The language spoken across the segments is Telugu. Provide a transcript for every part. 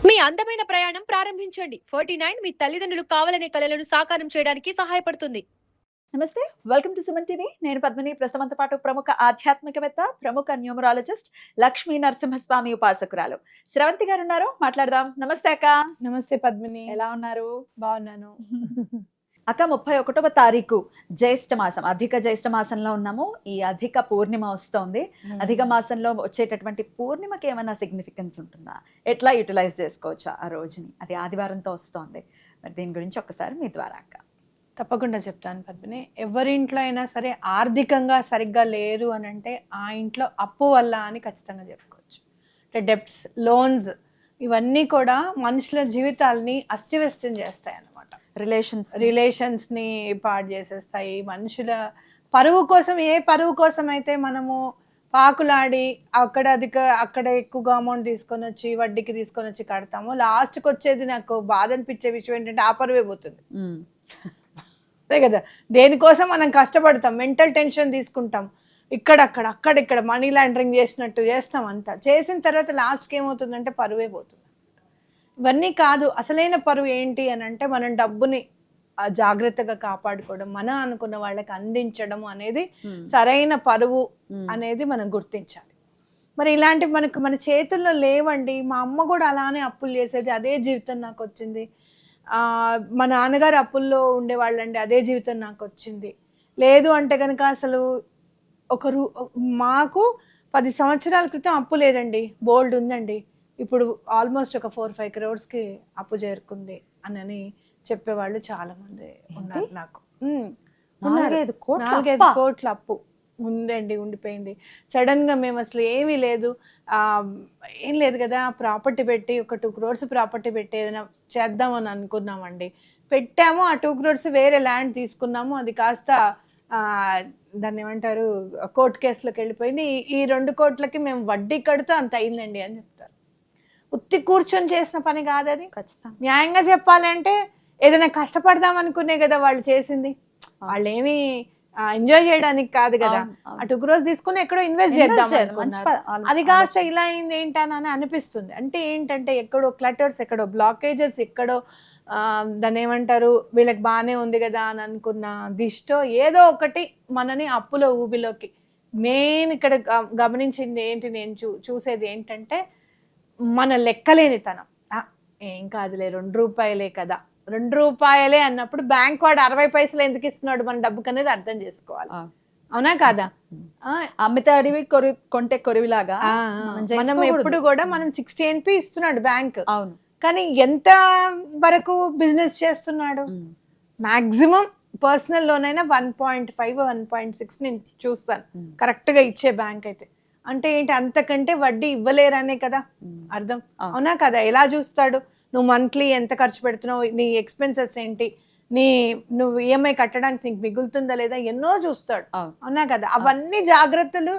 మీ అందమైన ప్రయాణం ప్రారంభించండి. 49 మీ తల్లిదండ్రులు కావాలనే కలలను సాకారం చేయడానికి సహాయపడుతుంది. నమస్తే. Welcome to Suman TV. నేను పద్మిని. ప్రస్తుతంతో పాటు ప్రముఖ ఆధ్యాత్మికవేత్త, ప్రముఖ న్యూమరాలజిస్ట్, లక్ష్మీ నరసింహస్వామి ఉపాసకురాలు స్రవంతి గారు ఉన్నారు. మాట్లాడదాం. నమస్తే అక్క. నమస్తే పద్మిని, ఎలా ఉన్నారు? బాగున్నాను. అక్క, 31వ తారీఖు జ్యేష్ఠ మాసం, అధిక జ్యేష్ఠ మాసంలో ఉన్నాము. ఈ అధిక పూర్ణిమ వస్తోంది. అధిక మాసంలో వచ్చేటటువంటి పూర్ణిమకి ఏమైనా సిగ్నిఫికెన్స్ ఉంటుందా? ఎట్లా యూటిలైజ్ చేసుకోవచ్చా ఆ రోజుని? అది ఆదివారంతో వస్తోంది. మరి దీని గురించి ఒక్కసారి మీ ద్వారా అక్క. తప్పకుండా చెప్తాను పద్మిని. ఎవరింట్లో అయినా సరే ఆర్థికంగా సరిగ్గా లేరు అని అంటే ఆ ఇంట్లో అప్పు వల్ల అని ఖచ్చితంగా చెప్పుకోవచ్చు. అంటే డెప్ట్స్, లోన్స్ ఇవన్నీ కూడా మనుషుల జీవితాలని అస్తవ్యస్తం చేస్తాయి అన్నమాట. రిలేషన్స్ని పాడు చేసేస్తాయి. మనుషుల పరువు కోసం, ఏ పరువు కోసం అయితే మనము పాకులాడి అక్కడ ఎక్కువగా అమౌంట్ తీసుకొని వచ్చి వడ్డీకి తీసుకొని వచ్చి కడతాము, లాస్ట్కి వచ్చేది నాకు బాధ అనిపించే విషయం ఏంటంటే ఆ పరువే పోతుంది. అదే కదా, దేనికోసం మనం కష్టపడతాం, మెంటల్ టెన్షన్ తీసుకుంటాం, ఇక్కడ మనీ లాండరింగ్ చేసినట్టు చేస్తాం. అంతా చేసిన తర్వాత లాస్ట్కి ఏమవుతుందంటే పరువే పోతుంది. ఇవన్నీ కాదు, అసలైన పరువు ఏంటి అని అంటే మనం డబ్బుని జాగ్రత్తగా కాపాడుకోవడం, మన అనుకున్న వాళ్ళకి అందించడం అనేది సరైన పరువు అనేది మనం గుర్తించాలి. మరి ఇలాంటివి మన చేతుల్లో లేవండి. మా అమ్మ కూడా అలానే అప్పులు చేసేది, అదే జీవితం నాకు వచ్చింది. మా నాన్నగారు అప్పుల్లో ఉండేవాళ్ళండి, అదే జీవితం నాకు వచ్చింది. లేదు అంటే కనుక అసలు మాకు 10 సంవత్సరాల క్రితం అప్పు లేదండి, బోల్డ్ ఉందండి, ఇప్పుడు ఆల్మోస్ట్ ఒక 4-5 crores అప్పు చేరుకుంది అని చెప్పేవాళ్ళు చాలా మంది ఉన్నారు. నాకు 4-5 కోట్ల అప్పు ఉందండి, ఉండిపోయింది. సడన్గా మేము అసలు ఏమీ లేదు, ఏం లేదు కదా, ప్రాపర్టీ పెట్టి ఒక 2 crores ప్రాపర్టీ పెట్టి ఏదైనా చేద్దామని అనుకున్నామండి. పెట్టాము, ఆ 2 crores వేరే ల్యాండ్ తీసుకున్నాము, అది కాస్త దాన్ని ఏమంటారు, కోర్టు కేసులోకి వెళ్ళిపోయింది. ఈ 2 కోట్లకి మేము వడ్డీ కడుతూ అంత అయిందండి అని చెప్తారు. ఉత్తి కూర్చొని చేసిన పని కాదు అది. న్యాయంగా చెప్పాలంటే ఏదైనా కష్టపడదాం అనుకునే కదా వాళ్ళు చేసింది. వాళ్ళు ఏమి ఎంజాయ్ చేయడానికి కాదు కదా, ఆ 2 crores తీసుకుని ఎక్కడో ఇన్వెస్ట్ చేద్దాం అనుకున్నారు. అది కాస్త ఇలా అయింది ఏంటని అనిపిస్తుంది. అంటే ఏంటంటే ఎక్కడో క్లటర్స్, ఎక్కడో బ్లాకేజెస్, ఎక్కడో దాన్ని ఏమంటారు, వీళ్ళకి బాగానే ఉంది కదా అని అనుకున్న దిష్టో ఏదో ఒకటి మనని అప్పుల ఊబిలోకి. మెయిన్ ఇక్కడ గమనించింది ఏంటి, నేను చూసేది ఏంటంటే మన లెక్కలేనితనం. ఏం కాదులే, 2 రూపాయలే కదా, 2 రూపాయలే అన్నప్పుడు బ్యాంక్ వాడు 60 పైసలు ఎందుకు ఇస్తున్నాడు మన డబ్బుకి అనేది అర్థం చేసుకోవాలి. అవునా కాదా? అమ్మితే అడివి కొంటే కొరివిలాగా మనం ఎప్పుడు కూడా మనం 60 NP ఇస్తున్నాడు బ్యాంక్. అవును, కానీ ఎంత వరకు బిజినెస్ చేస్తున్నాడు? మాక్సిమం పర్సనల్ లోన్ అయినా 1.5 1.6 నేను చూస్తాను కరెక్ట్గా ఇచ్చే బ్యాంక్ అయితే. అంటే ఏంటి, అంతకంటే వడ్డీ ఇవ్వలేరనే కదా అర్థం. అవునా కదా? ఎలా చూస్తాడు, నువ్వు మంత్లీ ఎంత ఖర్చు పెడుతున్నావు, నీ ఎక్స్పెన్సెస్ ఏంటి, నువ్వు ఈఎంఐ కట్టడానికి నీకు మిగులుతుందా లేదా, ఎన్నో చూస్తాడు. అవునా కదా? అవన్నీ జాగ్రత్తలు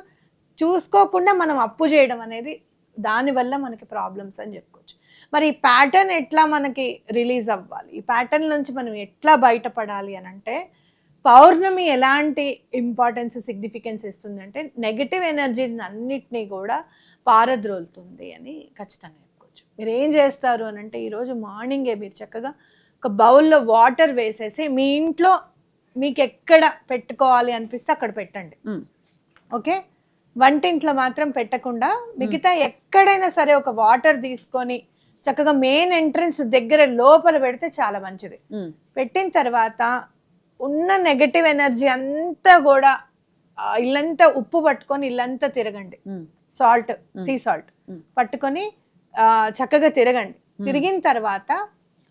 చూసుకోకుండా మనం అప్పు చేయడం అనేది, దానివల్ల మనకి ప్రాబ్లమ్స్ అని చెప్పుకోవచ్చు. మరి ఈ ప్యాటర్న్ ఎట్లా మనకి రిలీజ్ అవ్వాలి, ఈ ప్యాటర్న్ నుంచి మనం ఎట్లా బయటపడాలి అని అంటే, పౌర్ణమి ఎలాంటి ఇంపార్టెన్స్, సిగ్నిఫికెన్స్ ఇస్తుంది అంటే నెగిటివ్ ఎనర్జీస్ అన్నిటినీ కూడా పారద్రోలుతుంది అని ఖచ్చితంగా చెప్పుకోవచ్చు. మీరు ఏం చేస్తారు అని అంటే, ఈరోజు మార్నింగే మీరు చక్కగా ఒక బౌల్లో వాటర్ వేసేసి మీ ఇంట్లో మీకు ఎక్కడ పెట్టుకోవాలి అనిపిస్తే అక్కడ పెట్టండి. ఓకే, వంటింట్లో మాత్రం పెట్టకుండా మిగతా ఎక్కడైనా సరే ఒక వాటర్ తీసుకొని చక్కగా మెయిన్ ఎంట్రన్స్ దగ్గర లోపల పెడితే చాలా మంచిది. పెట్టిన తర్వాత ఉన్న నెగటివ్ ఎనర్జీ అంతా కూడా ఇల్లంతా ఉప్పు పట్టుకొని ఇల్లంతా తిరగండి. సాల్ట్, సీ సాల్ట్ పట్టుకొని చక్కగా తిరగండి. తిరిగిన తర్వాత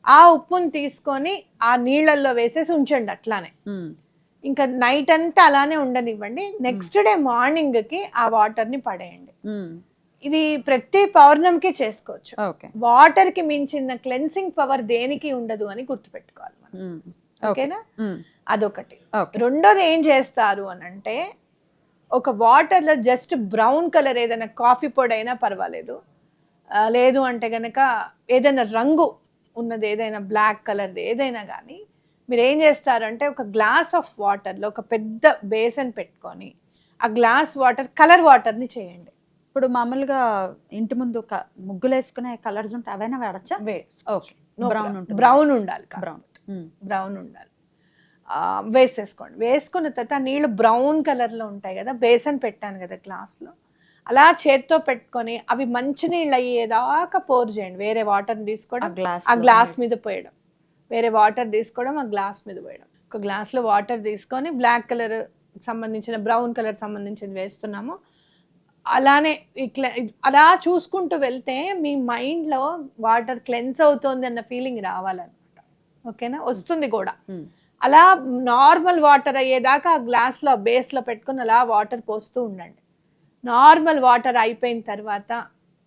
ఆ ఉప్పుని తీసుకొని ఆ నీళ్ళల్లో వేసేసి ఉంచండి అట్లానే. ఇంకా నైట్ అంతా అలానే ఉండనివ్వండి. నెక్స్ట్ డే మార్నింగ్ కి ఆ వాటర్ ని పడేయండి. ఇది ప్రతి పౌర్ణమికి చేసుకోవచ్చు. వాటర్ కి మించిన క్లెన్సింగ్ పవర్ దేనికి ఉండదు అని గుర్తుపెట్టుకోవాలి మనం. ఓకేనా? అదొకటి. రెండోది ఏం చేస్తారు అని అంటే, ఒక వాటర్ లో జస్ట్ బ్రౌన్ కలర్ ఏదైనా కాఫీ పొడి అయినా పర్వాలేదు, లేదు అంటే గనక ఏదైనా రంగు ఉన్నది, ఏదైనా బ్లాక్ కలర్ది ఏదైనా కానీ, మీరు ఏం చేస్తారంటే ఒక గ్లాస్ ఆఫ్ వాటర్లో ఒక పెద్ద బేసన్ పెట్టుకొని ఆ గ్లాస్ వాటర్ కలర్ వాటర్ని చేయండి. ఇప్పుడు మామూలుగా ఇంటి ముందు ముగ్గులు వేసుకునే కలర్స్ ఉంటాయి, అవైనా వాడచ్చా? ఓకే, బ్రౌన్ ఉంటుంది. బ్రౌన్ ఉండాలి, బ్రౌన్. బ్రౌన్ ఉండాలి. వేసేసుకోండి. వేసుకున్న తర్వాత నీళ్ళు బ్రౌన్ కలర్లో ఉంటాయి కదా, బేసన్ పెట్టాను కదా గ్లాస్లో, అలా చేత్తో పెట్టుకొని అవి మంచినీళ్ళు అయ్యేదాకా పోర్ చేయండి. వేరే వాటర్ తీసుకోవడం, ఆ గ్లాస్ మీద పోయడం, వేరే వాటర్ తీసుకోవడం, ఆ గ్లాస్ మీద పోయడం. ఒక గ్లాస్లో వాటర్ తీసుకొని బ్లాక్ కలర్ సంబంధించిన, బ్రౌన్ కలర్ సంబంధించింది వేస్తున్నాము. అలానే అలా చూసుకుంటూ వెళ్తే మీ మైండ్లో వాటర్ క్లెన్స్ అవుతోంది అన్న ఫీలింగ్ రావాలన్నమాట. ఓకేనా, వస్తుంది కూడా. అలా నార్మల్ వాటర్ అయ్యేదాకా ఆ గ్లాస్లో బేస్లో పెట్టుకుని అలా వాటర్ పోస్తూ ఉండండి. నార్మల్ వాటర్ అయిపోయిన తర్వాత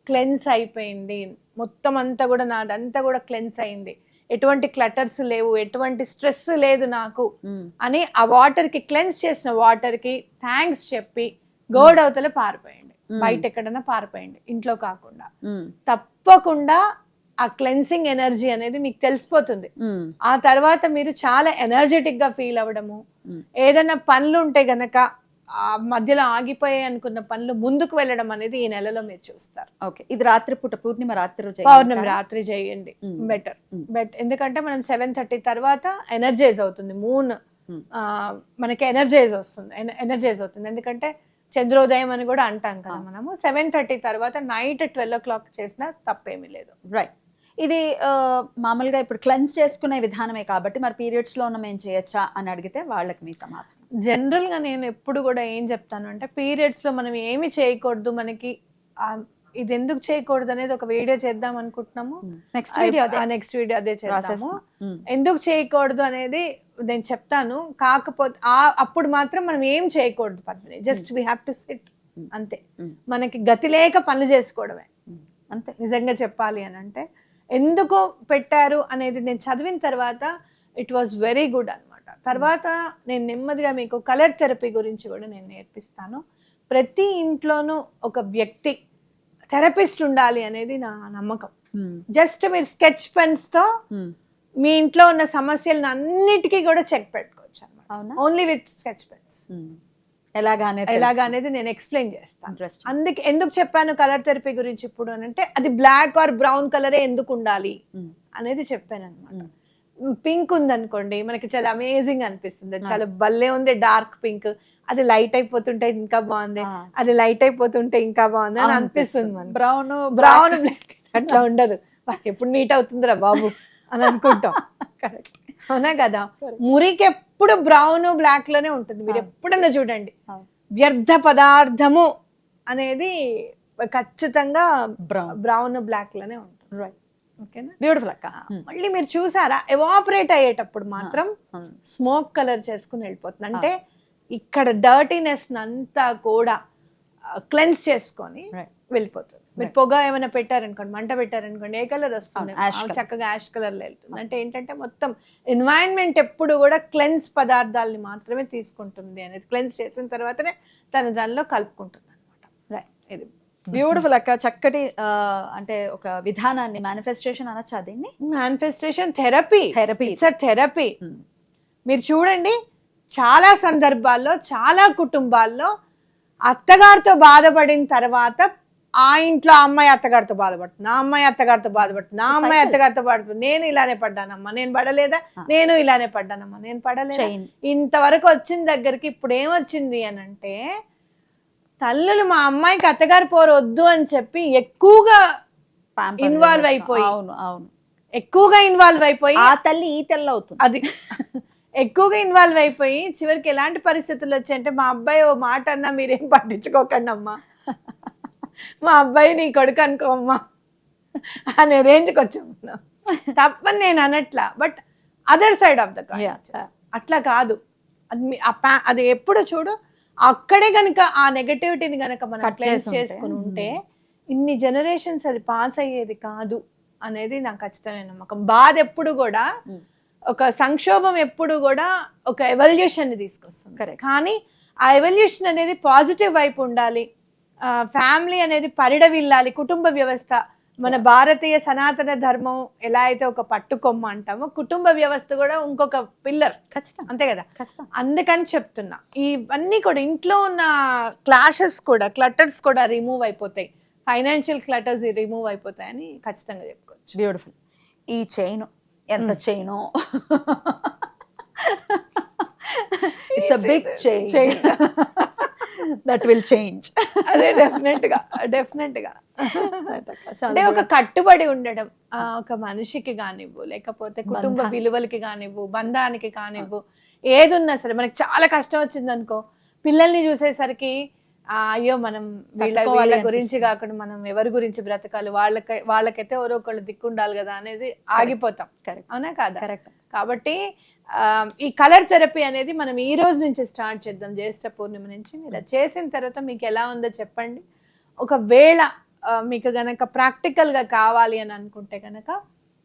క్లెన్స్ అయిపోయింది మొత్తం అంతా కూడా, నాదంతా కూడా క్లెన్స్ అయింది, ఎటువంటి క్లటర్స్ లేవు, ఎటువంటి స్ట్రెస్ లేదు నాకు అని ఆ వాటర్కి, క్లెన్స్ చేసిన వాటర్కి థ్యాంక్స్ చెప్పి గోడవతల పారిపోయండి. బయట ఎక్కడైనా పారిపోయండి, ఇంట్లో కాకుండా. తప్పకుండా ఆ క్లెన్సింగ్ ఎనర్జీ అనేది మీకు తెలిసిపోతుంది. ఆ తర్వాత మీరు చాలా ఎనర్జెటిక్ గా ఫీల్ అవ్వడము, ఏదైనా పనులు ఉంటే గనక ఆ మధ్యలో ఆగిపోయాయి అనుకున్న పనులు ముందుకు వెళ్ళడం అనేది ఈ నెలలో మీరు చూస్తారు. ఓకే, ఇది రాత్రిపూట, పూర్ణిమ రాత్రి, పౌర్ణమి రాత్రి చేయండి, బెటర్. ఎందుకంటే మనం 7:30 తర్వాత ఎనర్జైజ్ అవుతుంది మూన్, మనకి ఎనర్జైజ్ అవుతుంది. ఎందుకంటే చంద్రోదయం అని కూడా అంటాం కదా మనము. 7:30 తర్వాత నైట్ 12 o'clock చేసినా తప్పేమీ లేదు. రైట్. ఇది మామూలుగా ఇప్పుడు క్లెన్స్ చేసుకునే విధానమే కాబట్టి మరి పీరియడ్స్ లో ఉన్న మేము చేయొచ్చా అని అడిగితే వాళ్ళకి మీ సమాధానం? జనరల్ గా నేను ఎప్పుడు కూడా ఏం చెప్తాను అంటే, పీరియడ్స్ లో మనం ఏమి చేయకూడదు, మనకి ఇది ఎందుకు చేయకూడదు అనేది ఒక వీడియో చేద్దాం అనుకుంటున్నాము. నెక్స్ట్ వీడియో అదే చేద్దాము. ఎందుకు చేయకూడదు అనేది నేను చెప్తాను. కాకపోతే అప్పుడు మాత్రం మనం ఏం చేయకూడదు Padmini, just we have to SIT అంతే. మనకి గతి లేక పనులు చేసుకోవడమే అంతే. నిజంగా చెప్పాలి అని అంటే, ఎందుకు పెట్టారు అనేది నేను చదివిన తర్వాత ఇట్ వాజ్ వెరీ గుడ్ అనమాట. తర్వాత నేను నెమ్మదిగా మీకు కలర్ థెరపీ గురించి కూడా నేను నేర్పిస్తాను. ప్రతి ఇంట్లోనూ ఒక వ్యక్తి థెరపిస్ట్ ఉండాలి అనేది నా నమ్మకం. జస్ట్ మీరు స్కెచ్ పెన్స్ తో మీ ఇంట్లో ఉన్న సమస్యలను అన్నిటికీ కూడా చెక్ పెట్టుకోవచ్చు అన్నమాట, ఓన్లీ విత్ స్కెచ్ పెన్స్. ఎలాగనేది నేను ఎక్స్ప్లెయిన్ చేస్తాను. అందుకే ఎందుకు చెప్పాను కలర్ థెరపీ గురించి ఇప్పుడు అని అంటే, అది బ్లాక్ ఆర్ బ్రౌన్ కలరే ఎందుకు ఉండాలి అనేది చెప్పాను అనమాట. పింక్ ఉందనుకోండి, మనకి చాలా అమేజింగ్ అనిపిస్తుంది, చాలా భలే ఉంది డార్క్ పింక్, అది లైట్ అయిపోతుంటే ఇంకా బాగుంది, అది లైట్ అయిపోతుంటే ఇంకా బాగుంది అని అనిపిస్తుంది. బ్రౌన్ బ్లాక్ అట్లా ఉండదు, ఎప్పుడు నీట్ అవుతుందిరా బాబు అని అనుకుంటాం. అవునా కదా. మురికి ఎప్పుడు బ్రౌన్ బ్లాక్ లోనే ఉంటుంది. మీరు ఎప్పుడన్నా చూడండి, వ్యర్థ పదార్థము అనేది ఖచ్చితంగా బ్రౌన్ బ్లాక్ లోనే ఉంటుంది. రైట్, ఓకేనా, బ్యూటిఫుల్ అక్క. మళ్ళీ మీరు చూసారా, ఎవాపరేట్ అయ్యేటప్పుడు మాత్రం స్మోక్ కలర్ చేసుకుని వెళ్ళిపోతుంది. అంటే ఇక్కడ డర్టీనెస్ అంతా కూడా క్లెన్స్ చేసుకొని వెళ్ళిపోతుంది. మీరు పొగ ఏమైనా పెట్టారనుకోండి, మంట పెట్టారనుకోండి, ఏ కలర్ వస్తుంది? చక్కగా యాష్ కలర్ లో వెళ్తుంది. అంటే ఏంటంటే మొత్తం ఎన్వైరన్మెంట్ ఎప్పుడు కూడా క్లెన్స్ పదార్థాలని మాత్రమే తీసుకుంటుంది అనేది, క్లెన్స్ చేసిన తర్వాతనే దానిలో కలుపుకుంటుంది అనమాట. ఇది బ్యూటిఫుల్ అక్క. చక్కటి అంటే ఒక విధానాన్ని, మేనిఫెస్టేషన్ అనొచ్చా దీన్ని? Manifestation therapy. It's a therapy. మీరు చూడండి, చాలా సందర్భాల్లో, చాలా కుటుంబాల్లో అత్తగారితో బాధపడిన తర్వాత ఆ ఇంట్లో అమ్మాయి అత్తగారితో బాధపడుతుంది, ఆ అమ్మాయి అత్తగారితో బాధపడుతుంది, ఆ అమ్మాయి అత్తగారితో బాధపడుతుంది. నేను ఇలానే పడ్డానమ్మా, నేను పడలేదా, నేను ఇలానే పడ్డానమ్మా, నేను పడలేదా. ఇంతవరకు వచ్చిన దగ్గరికి ఇప్పుడు ఏమొచ్చింది అని అంటే, తల్లులు మా అమ్మాయికి అత్తగారి పోరు వద్దు అని చెప్పి ఎక్కువగా ఇన్వాల్వ్ అయిపోయి, ఎక్కువగా ఇన్వాల్వ్ అయిపోయి ఆ తల్లి ఈ తెల్ల అవుతుంది. అది ఎక్కువగా ఇన్వాల్వ్ అయిపోయి చివరికి ఎలాంటి పరిస్థితులు వచ్చాయంటే, మా అబ్బాయి ఓ మాట అన్నా మీరేం పట్టించుకోకండి అమ్మా, మా అబ్బాయి నీ కొడుకు అనుకోమ్మా అనే రేంజ్కి వచ్చాము. తప్పని నేను అనట్లా, but other side of the coin అట్లా కాదు. అది ఎప్పుడు చూడు, అక్కడే కనుక ఆ నెగటివిటీని కనుక మనం క్లెన్స్ చేసుకుని ఉంటే ఇన్ని జనరేషన్స్ అది పాస్ అయ్యేది కాదు అనేది నాకు ఖచ్చితమైన నమ్మకం. బాధ ఎప్పుడు కూడా, ఒక సంక్షోభం ఎప్పుడు కూడా ఒక ఎవల్యూషన్ ని తీసుకొస్తుంది. కానీ ఆ ఎవల్యూషన్ అనేది పాజిటివ్ వైపు ఉండాలి. ఫ్యామిలీ అనేది పరిడవిల్లాలి, కుటుంబ వ్యవస్థ మన భారతీయ సనాతన ధర్మం ఎలా అయితే ఒక పట్టుకొమ్మ అంటామో, కుటుంబ వ్యవస్థ కూడా ఇంకొక పిల్లర్. ఖచ్చితంగా అంతే కదా. ఖచ్చితంగా. అందుకని చెప్తున్నా, ఇవన్నీ కూడా ఇంట్లో ఉన్న క్లాషెస్ కూడా, క్లటర్స్ కూడా రిమూవ్ అయిపోతాయి, ఫైనాన్షియల్ క్లటర్స్ రిమూవ్ అయిపోతాయని ఖచ్చితంగా చెప్పుకోవచ్చు. బ్యూటిఫుల్. ఈ చైన్ ఎంత chain, it's a big chain that will change. అదే డెఫినెట్ గా అంటే ఒక కట్టుబడి ఉండడం, ఒక మనిషికి కానివ్వు, లేకపోతే కుటుంబ విలువలకి కానివ్వు, బంధానికి కానివ్వు, ఏది ఉన్నా సరే మనకి చాలా కష్టం వచ్చింది అనుకో, పిల్లల్ని చూసేసరికి అయ్యో మనం వీళ్ళ గురించి కాకుండా మనం ఎవరి గురించి బ్రతకాలి, వాళ్ళకైతే ఎవరో ఒకళ్ళు దిక్కుండాలి కదా అనేది ఆగిపోతాం. అవునా కాదా? కరెక్ట్. కాబట్టి ఈ కలర్ థెరపీ అనేది మనం ఈ రోజు నుంచి స్టార్ట్ చేద్దాం, జ్యేష్ఠ పూర్ణిమ నుంచి. మీరు అది చేసిన తర్వాత మీకు ఎలా ఉందో చెప్పండి. ఒకవేళ మీకు గనక ప్రాక్టికల్ గా కావాలి అని అనుకుంటే గనక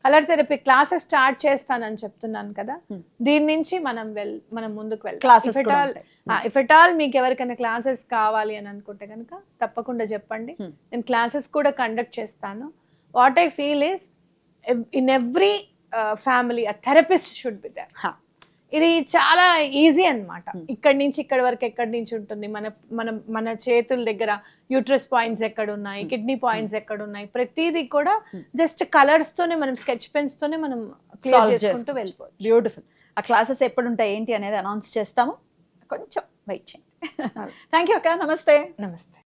కలర్ థెరపీ క్లాసెస్ స్టార్ట్ చేస్తానని చెప్తున్నాను కదా, దీని నుంచి మనం ముందుకు వెళ్తాం. ఇఫ్ ఎట్ ఆల్ మీకు ఎవరికైనా క్లాసెస్ కావాలి అని అనుకుంటే కనుక తప్పకుండా చెప్పండి, నేను క్లాసెస్ కూడా కండక్ట్ చేస్తాను. What I feel is in every family a therapist should be there. ఇది చాలా ఈజీ అన్నమాట. ఇక్కడి నుంచి ఇక్కడి వరకు ఎక్కడి నుంచి ఉంటుంది, మన చేతుల దగ్గర యూట్రస్ పాయింట్స్ ఎక్కడ ఉన్నాయి, కిడ్నీ పాయింట్స్ ఎక్కడ ఉన్నాయి, ప్రతిదీ కూడా జస్ట్ కలర్స్ తోనే, మనం స్కెచ్ పెన్స్ తోనే మనం క్లియర్ చేసుకుంటూ వెళ్ళిపోవచ్చు. బ్యూటిఫుల్. ఆ క్లాసెస్ ఎప్పుడు ఉంటాయి ఏంటి అనేది అనౌన్స్ చేస్తాము, కొంచెం వెయిట్ చేయండి. థ్యాంక్ యూ అక్క. నమస్తే. నమస్తే.